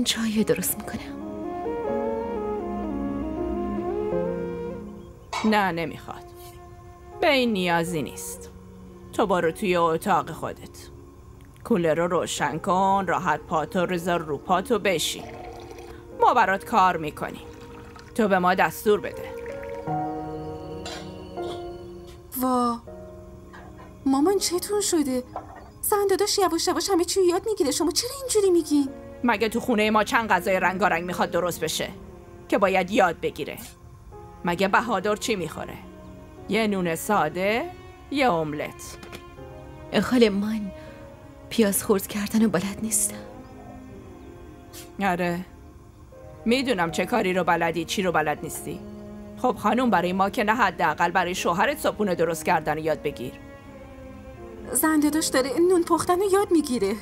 من چای درست میکنم. نه نمیخواد. به این نیازی نیست. تو برو توی اتاق خودت. کولر رو روشن کن، راحت پاتو رزار رو پاتو بشین. ما برات کار میکنیم. تو به ما دستور بده. وا مامان چتون شده؟ زن داداش یواش یواش همه چی یاد میگیره، شما چرا اینجوری میگین؟ مگه تو خونه ما چند غذای رنگارنگ میخواد درست بشه که باید یاد بگیره؟ مگه بهادر چی میخوره؟ یه نون ساده، یه املت. خاله من پیاز خرد کردن و بلد نیستم. آره میدونم چه کاری رو بلدی، چی رو بلد نیستی. خب خانوم برای ما که نه، حداقل برای شوهرت صبحونه درست کردن یاد بگیر. زن داداش داره نون پختن رو یاد میگیره.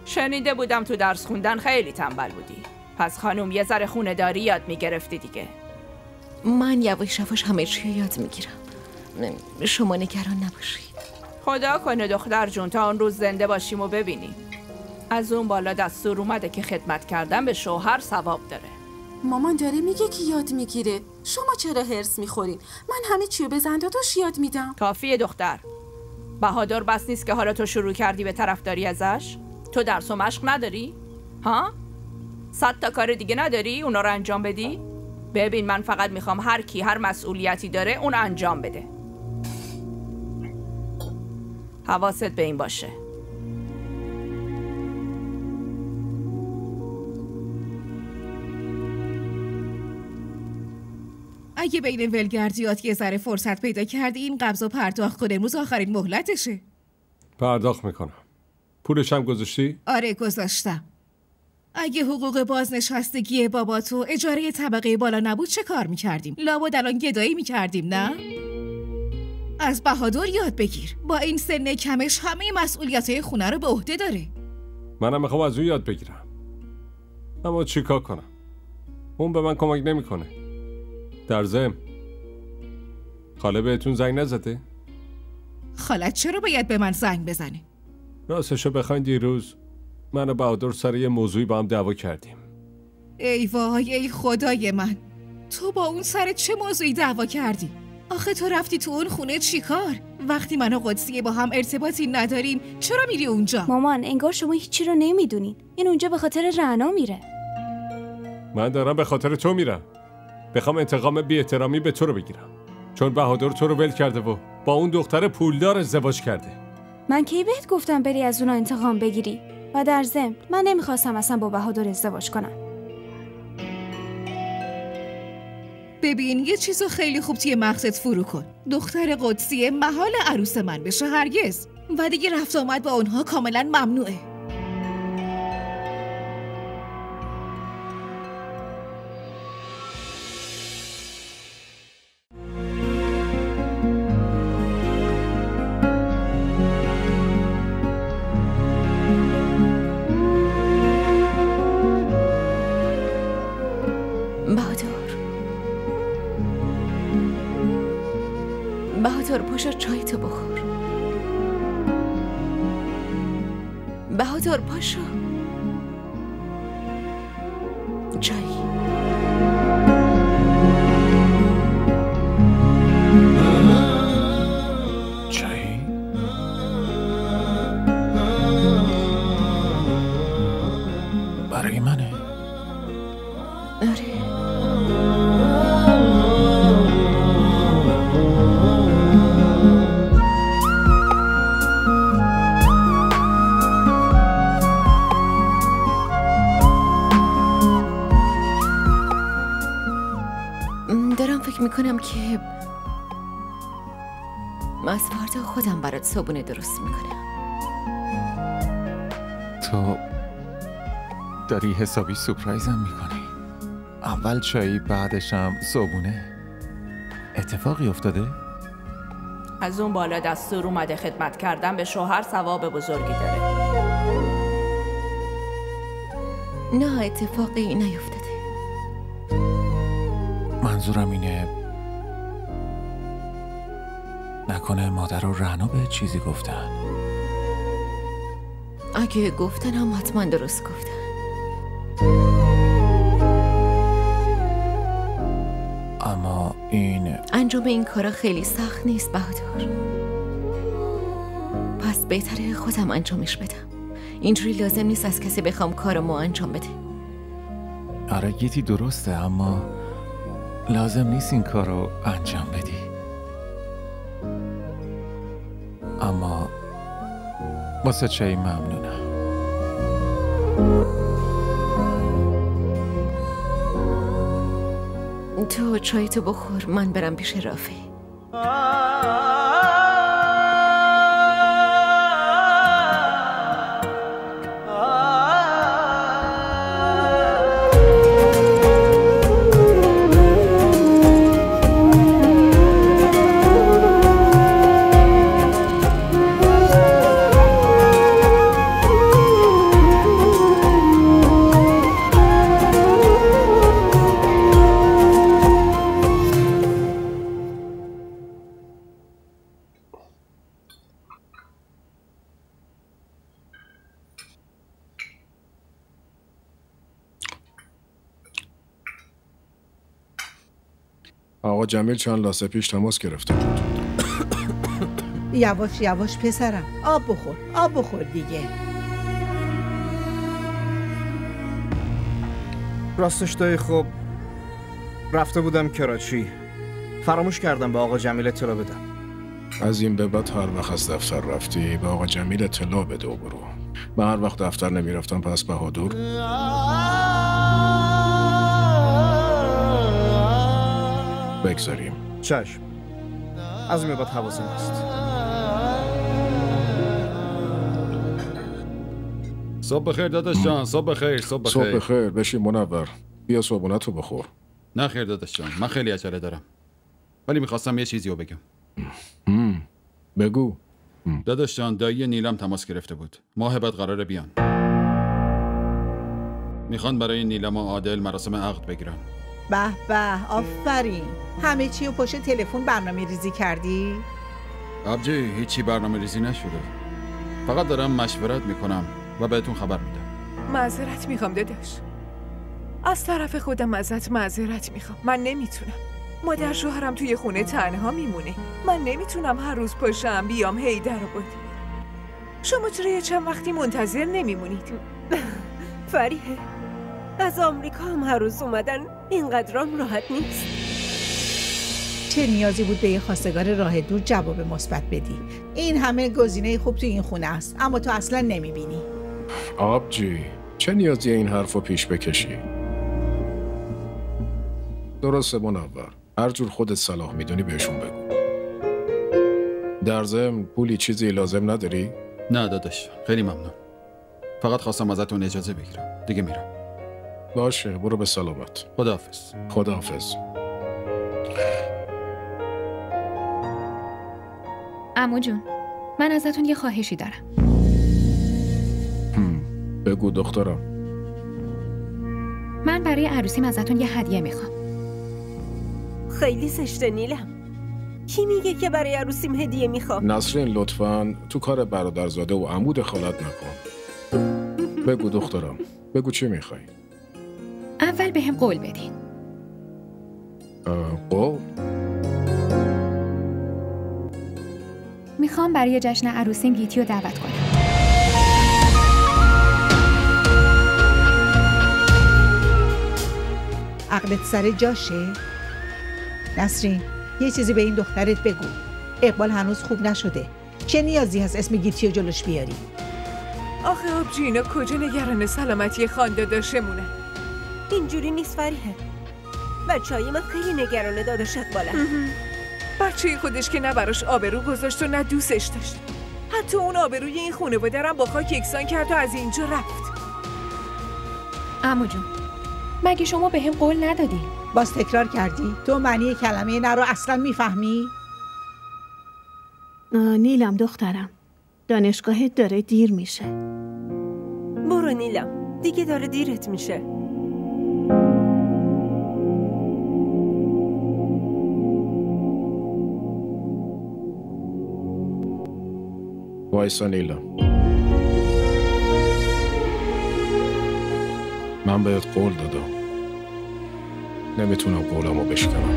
شنیده بودم تو درس خوندن خیلی تنبل بودی. پس خانوم یه ذره خونه داری یاد میگرفتی دیگه. من یواش یواش همه چی یاد میگیرم. شما نگران نباشید. خدا کنه دختر جون تا اون روز زنده باشیم و ببینیم. از اون بالا دستور اومده که خدمت کردن به شوهر ثواب داره. مامان داره میگه که یاد میگیره، شما چرا هرس میخورین؟ من همه چیو به زن داداش یاد میدم. کافیه دختر. بهادر بس نیست که حالا تو شروع کردی به طرفداری ازش؟ تو درس و مشق نداری؟ ها؟ 100 تا کار دیگه نداری اونا رو انجام بدی؟ ببین من فقط میخوام هر کی هر مسئولیتی داره اون انجام بده. حواست به این باشه. اگه بین ولگردیات یه ذره فرصت پیدا کردی این قبض و پرداخت کن، امروز آخرین مهلتشه. پرداخت میکنم. پولش هم گذاشتی؟ آره گذاشتم. اگه حقوق بازنشستگی بابا تو اجاره طبقه بالا نبود چه کار میکردیم؟ لابد الان گدایی میکردیم نه؟ از بهادر یاد بگیر. با این سن کمش همه مسئولیت‌های خونه رو به عهده داره. منم میخوام از اون یاد بگیرم. اما چیکار کنم؟ اون به من کمک نمیکنه. در ضمن خاله بهتون زنگ نزده؟ خالت چرا باید به من زنگ بزنه؟ راستشو بخواین دیروز من و بهادر سر یه موضوعی با هم دعوا کردیم. ای وای ای خدای من، تو با اون سر چه موضوعی دعوا کردی؟ آخه تو رفتی تو اون خونه چیکار؟ وقتی من و قدسیه با هم ارتباطی نداریم چرا میری اونجا؟ مامان انگار شما هیچی رو نمیدونین. این اونجا به خاطر رعنا میره. من دارم به خاطر تو میرم. بخوام انتقام بی احترامی به تو رو بگیرم، چون بهادر تو رو ول کرده و با اون دختر پولدار ازدواج کرده. من کی بهت گفتم بری از اونا انتقام بگیری؟ و در ضمن من نمیخواستم اصلا با بهادر ازدواج کنم. ببین یه چیزو خیلی خوب توی مغزت فرو کن. دختر قدسیه محال عروس من بشه هرگز، و دیگه رفت آمد با اونها کاملا ممنوعه. بهادر پاشو چای تو بخور. بهادر پاشو چای. چای؟ برای منه؟ آره. فکر میکنم که از فردا خودم برات صبحونه درست میکنم. تو داری حسابی سورپرایزم میکنی. اول چایی بعدشم صبحونه. اتفاقی افتاده؟ از اون بالا دستور اومده خدمت کردن به شوهر ثواب بزرگی داره. نه اتفاقی نیفتاده. منظورم اینه نکنه مادر و رعنا به چیزی گفتن. اگه گفتن هم حتما درست گفتن. اما این انجام این کارا خیلی سخت نیست بهادر. پس بهتره خودم انجامش بدم. اینجوری لازم نیست از کسی بخوام کارمو انجام بده. آره گیتی درسته، اما لازم نیست این کار رو انجام بدی. اما واسه چایی ممنونم. تو چای تو بخور، من برم پیش رافی. آقا جمیل چند لحظه پیش تماس گرفته بود. یواش یواش پسرم، آب بخور دیگه. راستش دایی خب رفته بودم کراچی، فراموش کردم به آقا جمیل اطلاع بدم. از این به بعد هر وقت از دفتر رفتی به آقا جمیل اطلاع بده و برو. من هر وقت دفتر نمیرفتم پس بهادر بگذاریم. چشم، از این به بعد حواسم هست. صبح بخیر داداش جان. صبح بخیر. صبح بخیر. بشین منور، بیا صبحونتو بخور. نه خیر داداش جان، من خیلی عجله دارم، ولی میخواستم یه چیزی رو بگم. بگو. داداش جان، دایی نیلم تماس گرفته بود، ماه بعد قراره بیان. میخوان برای نیلم و عادل مراسم عقد بگیرن. به به، آفرین. همه چی رو پشت تلفن برنامه ریزی کردی؟ آبجی هیچی برنامه ریزی نشده، فقط دارم مشورت میکنم و بهتون خبر میدم. معذرت میخوام داداش، از طرف خودم ازت معذرت میخوام. من نمیتونم. مادر شوهرم توی خونه تنها میمونه. من نمیتونم هر روز پاشم بیام هی در آباد. شما چرا یه چند وقتی منتظر نمیمونید؟ فریحه، از آمریکا هم هر روز اومدن، اینقدرام راحت نیست. چه نیازی بود به یه خواستگار راه دور جواب مثبت بدی؟ این همه گزینه خوب تو این خونه است، اما تو اصلا نمیبینی. آبجی چه نیازی این حرفو پیش بکشی؟ درسته منور، هر جور خودت صلاح میدونی بهشون بگو. در ضمن پولی چیزی لازم نداری؟ نه داداش، خیلی ممنون، فقط خواستم ازتون اجازه بگیرم، دیگه میرم. باشه، برو به سلامت. خداحافظ. خداحافظ. عمو جون، من ازتون یه خواهشی دارم. بگو دخترم. من برای عروسیم ازتون یه هدیه میخوام. خیلی زشته نیلم. کی میگه که برای عروسیم هدیه میخوام؟ نسرین لطفاً تو کار برادرزاده و عمود خالت نکن. بگو دخترم، بگو چی میخوای؟ اول به هم قول بدین. قول؟ میخوام برای جشن عروسیم گیتی رو دعوت کنم. عقلت سر جاشه؟ نسرین، یه چیزی به این دخترت بگو. اقبال هنوز خوب نشده. چه نیازی هست اسم گیتی رو جلوش بیاری؟ آخه آبجی اینا کجا نگران سلامتی خانداداشمونه؟ اینجوری نیست فریحه. بچه‌های من خیلی نگران داداش اقبالن. بچه خودش که نه براش آبرو گذاشت و نه دوستش داشت. حتی اون آبروی این خانواده رو با خاک یکسان کرد و از اینجا رفت. عمو جون، مگه شما به هم قول ندادی؟ باز تکرار کردی؟ تو معنی کلمه نه رو اصلا میفهمی؟ نیلم دخترم، دانشگاهت داره دیر میشه. برو نیلم، دیگه داره دیرت میشه. وایسا نیلم. من بهت قول دادم، نمیتونم قولمو بشکنم.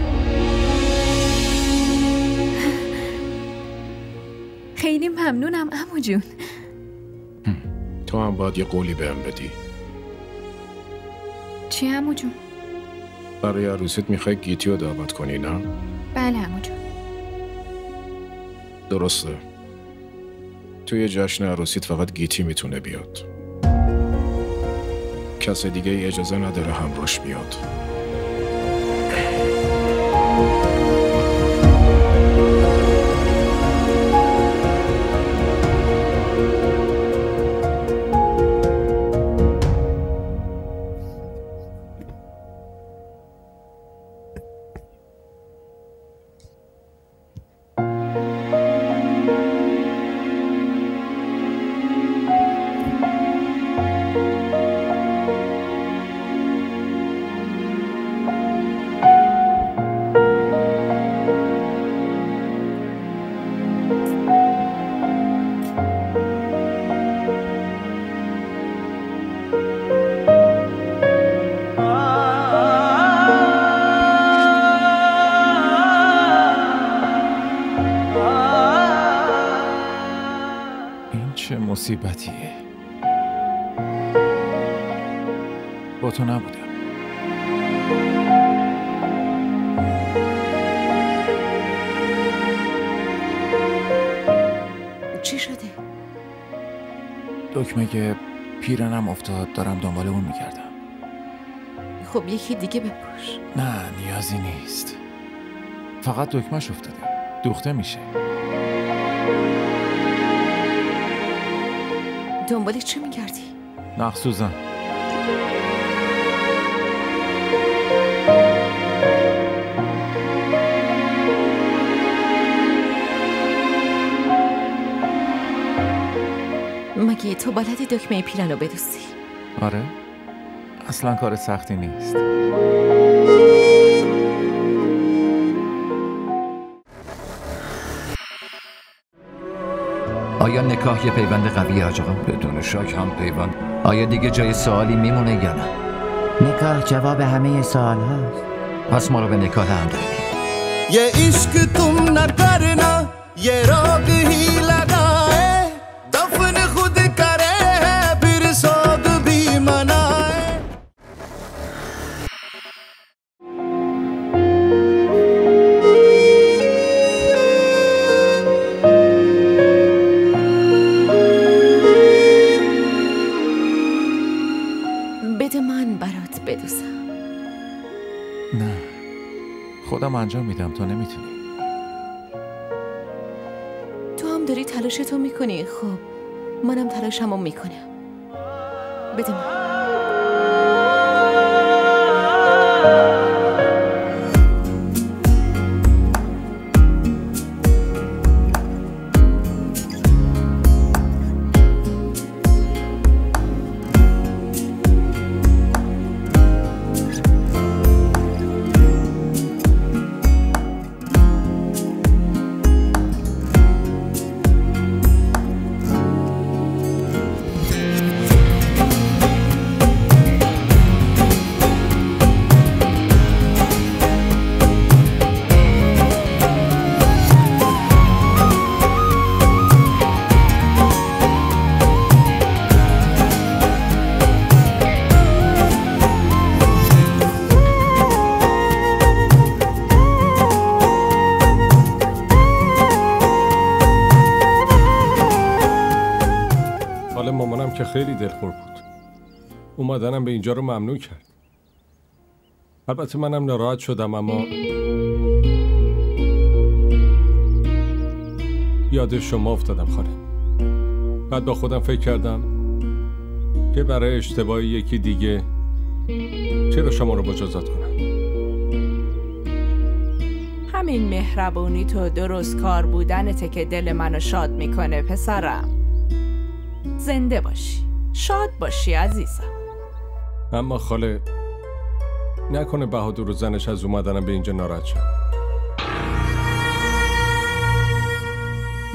خیلی ممنونم عمو جون. تو هم باید یه قولی بهم بدی. چی عمو جون؟ برای عروسیت میخوای گیتی رو دعوت کنی نه؟ بله عمو جون. درسته. توی جشن عروسیت فقط گیتی میتونه بیاد. کس دیگه ای اجازه نداره همراهش بیاد. چه مصیبتیه. با تو نبودم. چی شده؟ دکمه پیرنم افتاد، دارم دنبال اون میکردم. خب یکی دیگه بپوش. نه نیازی نیست، فقط دکمهش افتاده، دوخته میشه. دنبال چی میگردی؟ نخسوزن. مگه تو بلدی دکمه پیرن رو بدوسی؟ آره، اصلا کار سختی نیست. آیا نکاح یه پیوند قویه حاج آقا؟ بدون شک هم پیوند. آیا دیگه جای سوالی میمونه یا نه؟ نکاح جواب همه سوال هاست. پس ما رو به نکاح هم داریم. ये इश्क तुम न करना ये रोग ही लगाए दफन खुद करे है फिर सोग भी मनाए بده من برات بدوسم. نه خودم انجام میدم، تو نمیتونی. تو هم داری تلاشتو میکنی. خب منم تلاشمو میکنم. بده من. مامانم که خیلی دلخور بود. اومدنم به اینجا رو ممنوع کرد. البته منم ناراحت شدم، اما یاد شما افتادم خاله. بعد با خودم فکر کردم که برای اشتباه یکی دیگه چرا شما رو مجازات کنم. همین مهربونی تو درست کار بودنته که دل منو شاد میکنه پسرم. زنده باشی، شاد باشی عزیزم. اما خاله نکنه بهادر و زنش از اومدنم به اینجا ناراحت شد.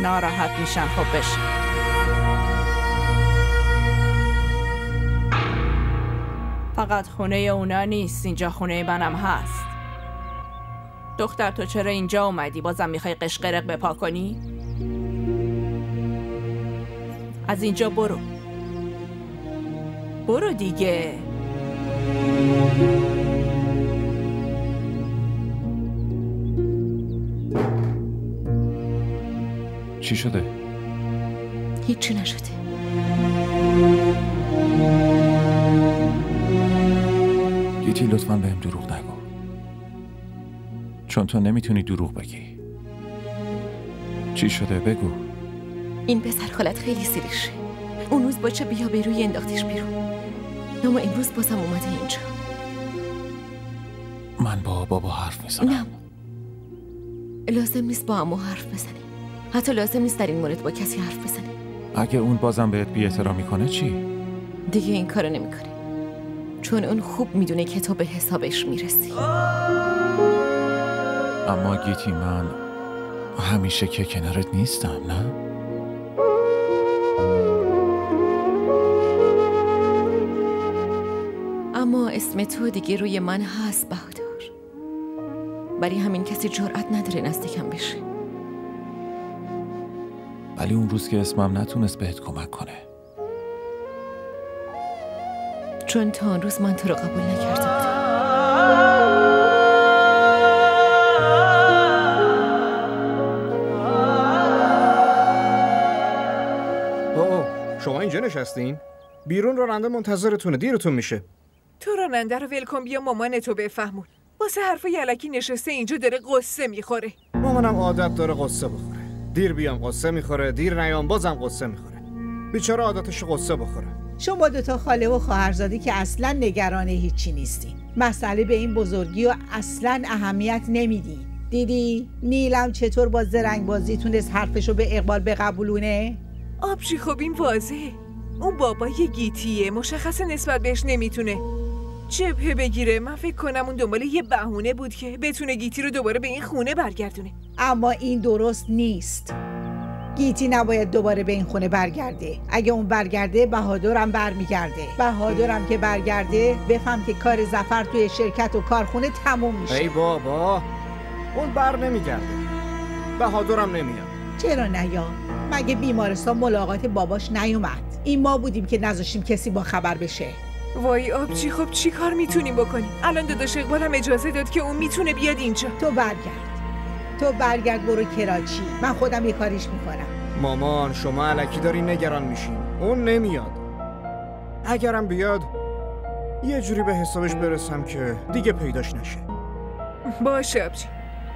ناراحت میشن، خب بشن. فقط خونه اونا نیست، اینجا خونه منم هست. دختر تو چرا اینجا اومدی؟ بازم میخوای قشقرق بپا کنی؟ از اینجا برو. برو دیگه. چی شده؟ هیچی نشده. گیتی لطفاً بهم دروغ نگو، چون تو نمیتونی دروغ بگی. چی شده؟ بگو. این پسر خالت خیلی سیریشه. اون روز با چه بیا بیروی انداختیش بیرون، اما امروز بازم اومده اینجا. من با بابا حرف میزنم. نه، لازم نیست با عمو حرف بزنی. حتی لازم نیست در این مورد با کسی حرف بزنی. اگه اون بازم بهت بی احترامی کنه چی؟ دیگه این کارو نمیکنه، چون اون خوب میدونه که تو به حسابش میرسی. اما گیتی، من همیشه که کنارت نیستم، نه؟ اما اسم تو دیگه روی من هست بهادر، ولی همین کسی جرأت نداره نزدیکم بشه. ولی اون روز که اسمم نتونست بهت کمک کنه، چون تا اون روز من تو رو قبول نکرده بودم. شما اینجا نشستین؟ بیرون راننده منتظرتونه، دیرتون میشه. تو راننده رو ول کن، بیا مامانتو بفهمون. واسه حرفای الکی نشسته اینجا داره قصه میخوره. مامانم عادت داره قصه بخوره. دیر بیام قصه میخوره، دیر نیام بازم قصه میخوره. بیچاره عادتش قصه بخوره. شما دوتا خاله و خواهرزادی که اصلا نگران هیچی نیستین. مسئله به این بزرگی و اصلا اهمیت نمیدین. دیدی نیلم چطور با زرنگ بازی تونست حرفشو به اقبال بقبولونه؟ آبجی خب این واضحه. اون بابای گیتیه، مشخصه نسبت بهش نمیتونه جبهه بگیره. من فکر کنم اون دنبال یه بهونه بود که بتونه گیتی رو دوباره به این خونه برگردونه. اما این درست نیست. گیتی نباید دوباره به این خونه برگرده. اگه اون برگرده بهادرم برمیگرده. بهادرم که برگرده بفهم که کار ظفر توی شرکت و کارخونه تموم میشه. ای بابا، اون بر نمیگرده. بهادرم نمیاد. چرا نیاد؟ مگه بیمارستان ملاقات باباش نیومد؟ این ما بودیم که نذاشتیم کسی با خبر بشه. وای آبجی، خب چی کار میتونیم بکنیم؟ الان داداش اقبالم اجازه داد که اون میتونه بیاد اینجا. تو برگرد برو کراچی، من خودم یه کاریش میکنم. مامان شما الکی داری نگران میشین. اون نمیاد. اگرم بیاد یه جوری به حسابش برسم که دیگه پیداش نشه. باشه آبجی،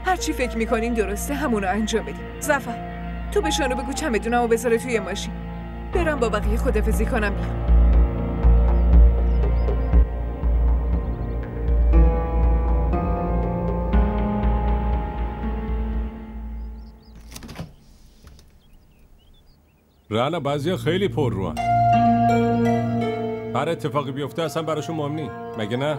هرچی فکر میکنین درسته، همونو انجام بدیم. ظفر تو به شانو بگو چمدونمو بذاره توی ماشین، برم با بقیه خدافزی کنم بیام. رعنا بعضیا خیلی پر روان. هر اتفاقی بیفته اصلا براشون مهم نی، مگه نه؟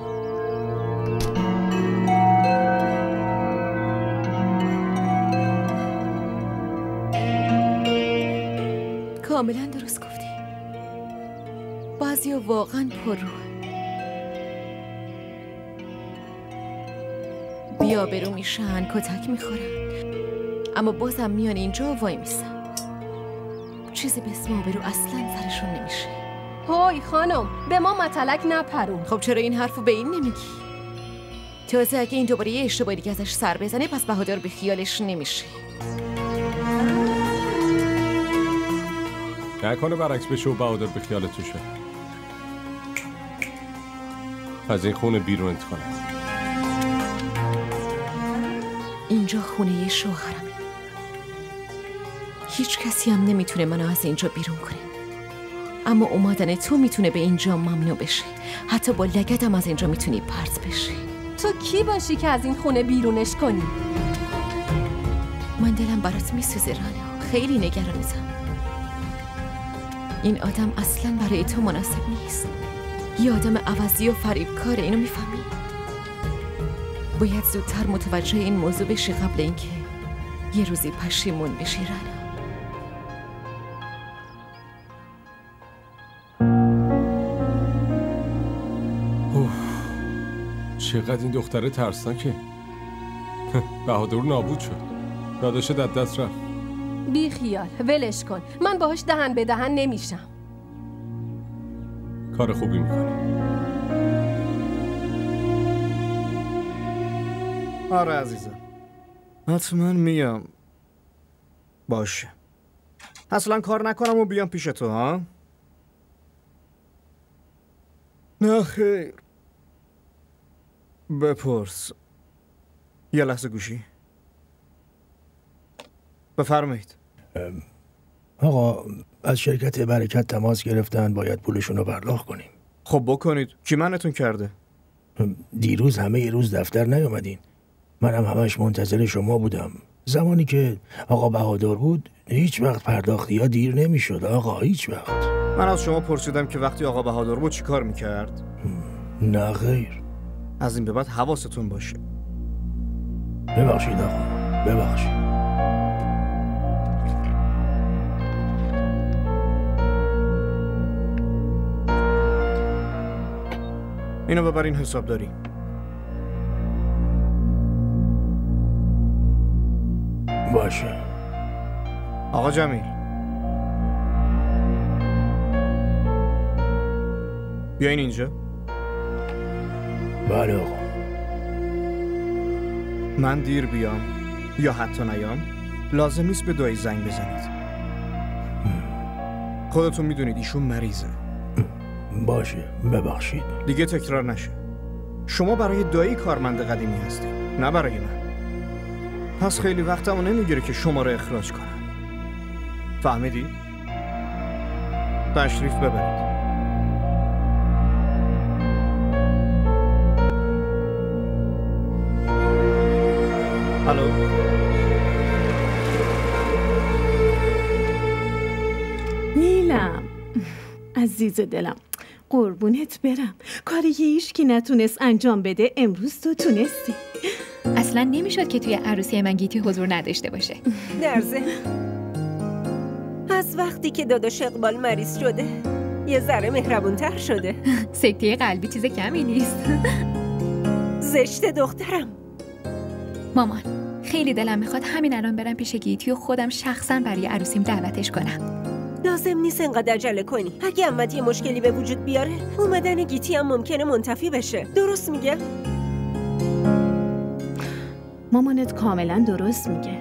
کاملا درست گفتی. بعضیا واقعا پر روان. بیابرو میشن، کتک میخورن، اما بازم میان اینجا وای میسن. چیزی به اسم آبرو اصلا سرشون نمیشه. های خانم، به ما متلک نپرون. خب چرا این حرفو به این نمیگی؟ تازه اگه این دوباره یه اشتباهی دیگه ازش سر بزنه پس بهادر به خیالش نمیشه. نکنه برعکس بشه و بهادر به خیالت شه. از این خونه بیرونت کنه. اینجا خونه شوهرمه. هیچ کسی هم نمیتونه منو از اینجا بیرون کنه. اما اومدن تو میتونه به اینجا ممنوع بشه. حتی با لگدم از اینجا میتونی پرت بشی. تو کی باشی که از این خونه بیرونش کنی؟ من دلم برات میسوزه رانا. خیلی نگرانتم. این آدم اصلا برای تو مناسب نیست. یه آدم عوضی و فریبکاره، اینو میفهمی؟ باید زودتر متوجه این موضوع بشی قبل اینکه یه روزی پشیمون بشی رانا. چقدر این دختره ترسناکه. بهادر نابود شد. داداش در دست رفت. بی خیال، ولش کن. من باهاش دهن به دهن نمیشم. کار خوبی میکنه. آره عزیزم، حتما میام. باشه، اصلا کار نکنم و بیام پیش تو ها؟ نه خیر. بپرس. یه لحظه گوشی. بفرمایید. آقا از شرکت برکت تماس گرفتن، باید پولشون رو پرداخت کنیم. خب بکنید. کی منتون کرده؟ دیروز همه یه روز دفتر نیومدین. منم همش منتظر شما بودم. زمانی که آقا بهادر بود هیچ وقت پرداختی ها دیر نمیشد آقا، هیچ وقت. من از شما پرسیدم که وقتی آقا بهادر بود چی کار میکرد؟ نه خیر. از این به بعد حواستون باشه. ببخشید آقا، ببخشید. اینو ببرین حسابداری. باشه. آقا جمیل، بیاین اینجا. بله آقا. من دیر بیام یا حتی نیام لازم نیست به دایی زنگ بزنید. خودتون میدونید ایشون مریضه. باشه، ببخشید. دیگه تکرار نشه. شما برای دایی کارمند قدیمی هستی، نه برای من. پس خیلی وقتمو نمیگیره که شما رو اخراج کنم. فهمیدی؟ تشریف ببرید. الو. نیلم عزیز دلم، قربونت برم. کاری که هیچکی نتونست انجام بده امروز تو تونستی. اصلا نمیشد که توی عروسی من گیتی حضور نداشته باشه. در ضمن از وقتی که داداش اقبال مریض شده یه ذره مهربونتر شده. سکته قلبی چیز کمی نیست. زشت دخترم. مامان، خیلی دلم میخواد همین الان برم پیش گیتی و خودم شخصا برای عروسیم دعوتش کنم. لازم نیست انقدر عجله کنی. اگه عمت یه مشکلی به وجود بیاره اومدن گیتی هم ممکنه منتفی بشه. درست میگه؟ مامانت کاملا درست میگه.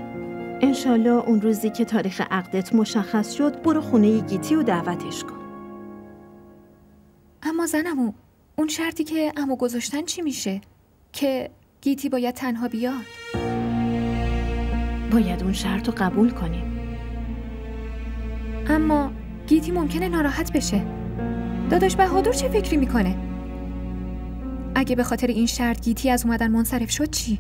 انشالله اون روزی که تاریخ عقدت مشخص شد برو خونه گیتی و دعوتش کن. اما زنمو، اون شرطی که عمو گذاشتن چی میشه؟ که گیتی باید تنها بیاد. باید اون شرط رو قبول کنیم. اما گیتی ممکنه ناراحت بشه. داداش بهادر چه فکری میکنه؟ اگه به خاطر این شرط گیتی از اومدن منصرف شد چی؟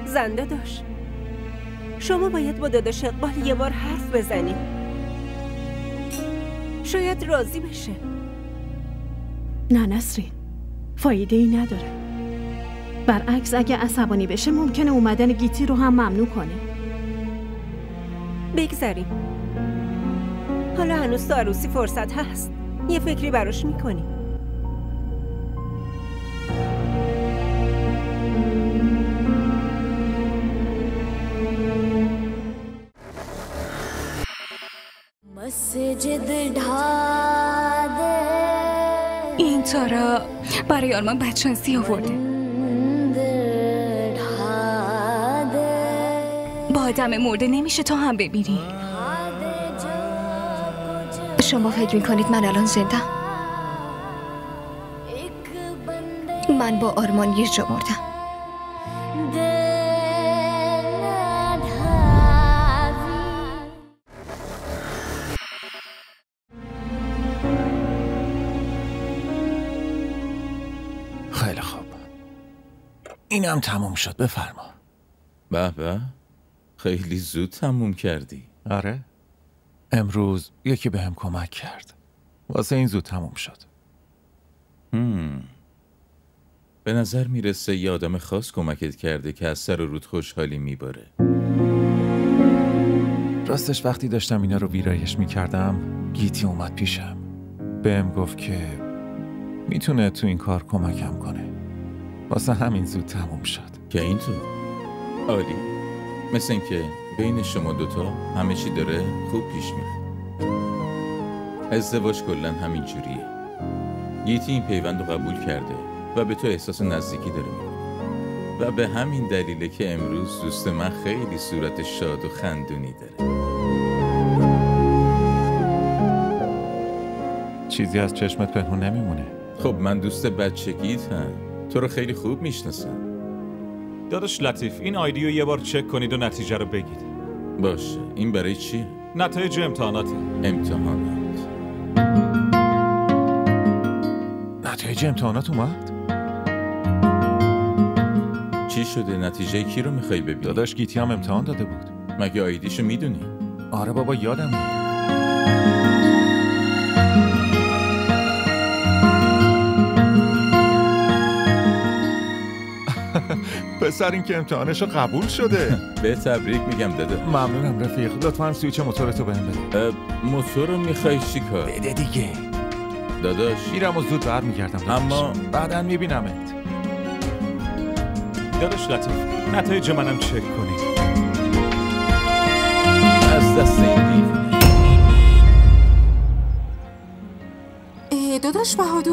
زن داداش، شما باید با داداش اقبال یه بار حرف بزنید. شاید راضی بشه. نه نسرین، فایده ای نداره. برعکس اگه عصبانی بشه ممکنه اومدن گیتی رو هم ممنوع کنه. بگذاریم. حالا هنوز تا عروسی فرصت هست. یه فکری براش میکنیم. این تارا برای آرمان بدشانسی آورده. با آدم مرده نمیشه تو هم ببینی. شما فکر میکنید من الان زندم؟ من با آرمان یه جا مردم. خیلی خوب، اینم تموم شد. بفرما. به به، خیلی زود تموم کردی. آره، امروز یکی بهم کمک کرد، واسه این زود تموم شد. به نظر میرسه یه آدم خاص کمکت کرده که از سر و رود خوشحالی میباره. راستش وقتی داشتم اینا رو ویرایش میکردم گیتی اومد پیشم. بهم گفت که میتونه تو این کار کمکم کنه. واسه همین زود تموم شد. که اینطور؟ عالی. مثل این که بین شما دوتا همه چی داره خوب پیش میره. ازدواج کلن همین جوریه. گیتی این پیوند رو قبول کرده و به تو احساس نزدیکی داره میکنه و به همین دلیله که امروز دوست من خیلی صورت شاد و خندونی داره. چیزی از چشمت پنهون نمیمونه. خب من دوست بچگیتم، تو رو خیلی خوب میشناسم. داداش لطیف این آیدیو یه بار چک کنید و نتیجه رو بگید. باشه. این برای چیه؟ نتایج امتحانات. نتایج امتحانات اومد؟ چی شده؟ نتیجه کی رو میخوای ببینی؟ داداش گیتی هم امتحان داده بود. مگه آیدیشو میدونی؟ آره بابا یادمه. پسر این که امتحانشو قبول شده. به تبریک میگم داده. ممنونم رفیق. لطفاً سویچ موتورتو بهم بده. موتور رو میخوای چی کار؟ بده دیگه. داداش میرم و زود برمیگردم. اما بعداً میبینمت. داداش لطیف نتایج منم چک کنید. از دست این داداش بهادر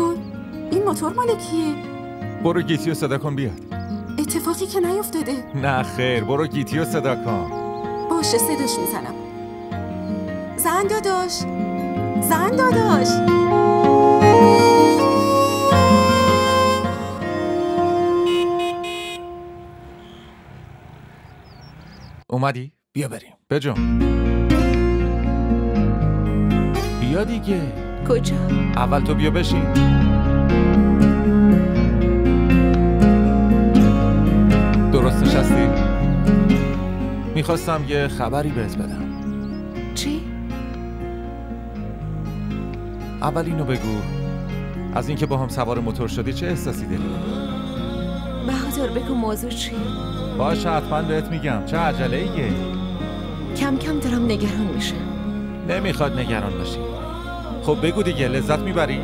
این موتور مال کیه؟ برو گیتی رو صدا کن بیاد. اتفاقی که نیفتاده. نه خیر برو گیتی رو صدا کن. باشه صداش میزنم. زن داداش زن داداش. اومدی؟ بیا بریم. بجام بیا دیگه. کجا؟ اول تو بیا بشین. درست نشستی؟ میخواستم یه خبری بهت بدم. چی؟ اول اینو بگو، از اینکه با هم سوار موتور شدی چه احساسی داری؟ بهادر بگو موضوع چیه؟ باشه حتما بهت میگم. چه عجله ایه؟ کم کم دارم نگران میشم. نمیخواد نگران باشی. خب بگو دیگه، لذت میبری؟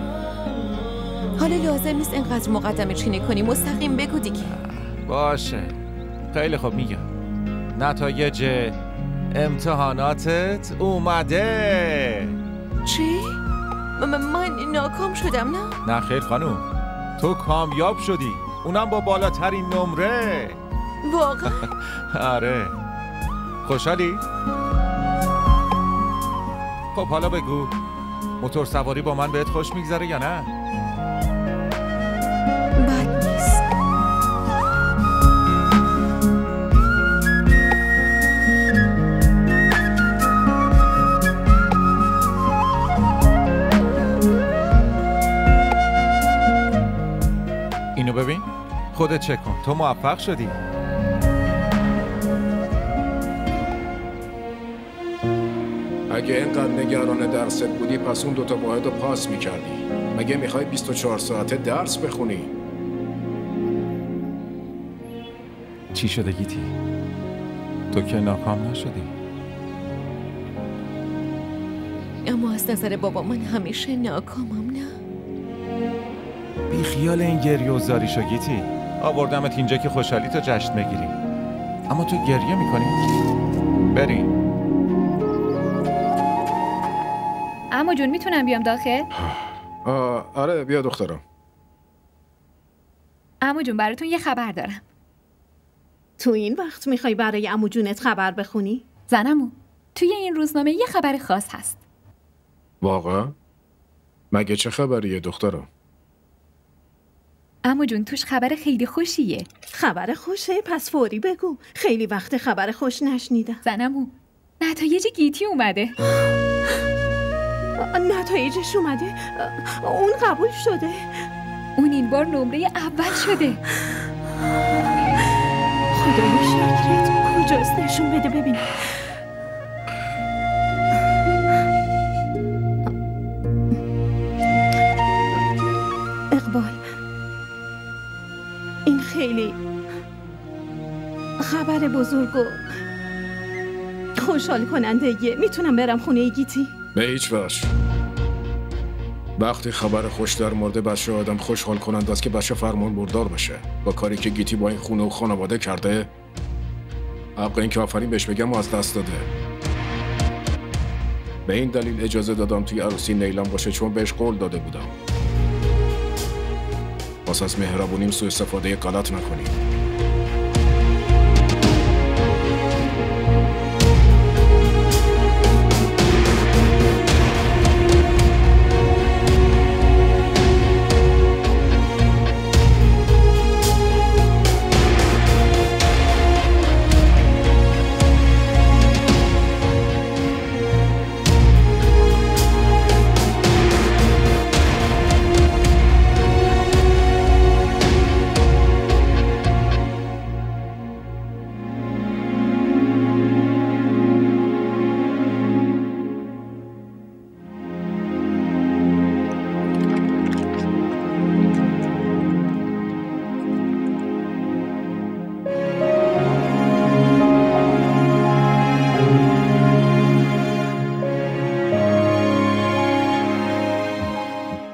حالا لازم نیست اینقدر مقدمه چینی کنی، مستقیم بگو دیگه. باشه خیلی خوب میگم. نتایج امتحاناتت اومده. چی؟ من ناکام شدم نه؟ نه خیر خانوم، تو کامیاب شدی، اونم با بالاترین نمره. واقعا؟ آره. خوشحالی؟ خب حالا بگو موتور سواری با من بهت خوش میگذره یا نه؟ بد نیست. اینو ببین، خودت چک کن، تو موفق شدی. اگه اینقدر نگران درست بودی پس اون دوتا واحد رو پاس میکردی. مگه میخوای 24 ساعته درس بخونی؟ چی شده گیتی؟ تو که ناکام نشدی. اما از نظر بابا من همیشه ناکامم نه؟ بی خیال این گریه و زاری شو گیتی. آوردمت اینجا که خوشحالی تو جشن بگیری، اما تو گریه میکنی. بریم. عمو جون میتونم بیام داخل؟ آره بیا دخترم. عمو جون براتون یه خبر دارم. تو این وقت میخوای برای عمو جونت خبر بخونی؟ زنمو توی این روزنامه یه خبر خاص هست. واقعا؟ مگه چه خبریه دخترم؟ عمو جون توش خبر خیلی خوشیه. خبر خوشه؟ پس فوری بگو. خیلی وقت خبر خوش نشنیدم. زنمو نتایج گیتی اومده. نتایجش اومده؟ اون قبول شده؟ اون این بار نمره اول شده. خدایا شکرت. کجاست؟ نشون بده ببینم. اقبال، این خیلی خبر بزرگ و خوشحال کننده. میتونم برم خونه گیتی؟ به هیچ وجه. وقتی خبر خوش در مورد بچه آدم خوشحال کنند است که بچه فرمان بردار بشه. با کاری که گیتی با این خونه و خانواده کرده، حق این که آفرین بهش بگم و از دست داده. به این دلیل اجازه دادم توی عروسی نیلم باشه، چون بهش قول داده بودم. واسه از مهربونیم سوء استفاده غلط نکنی.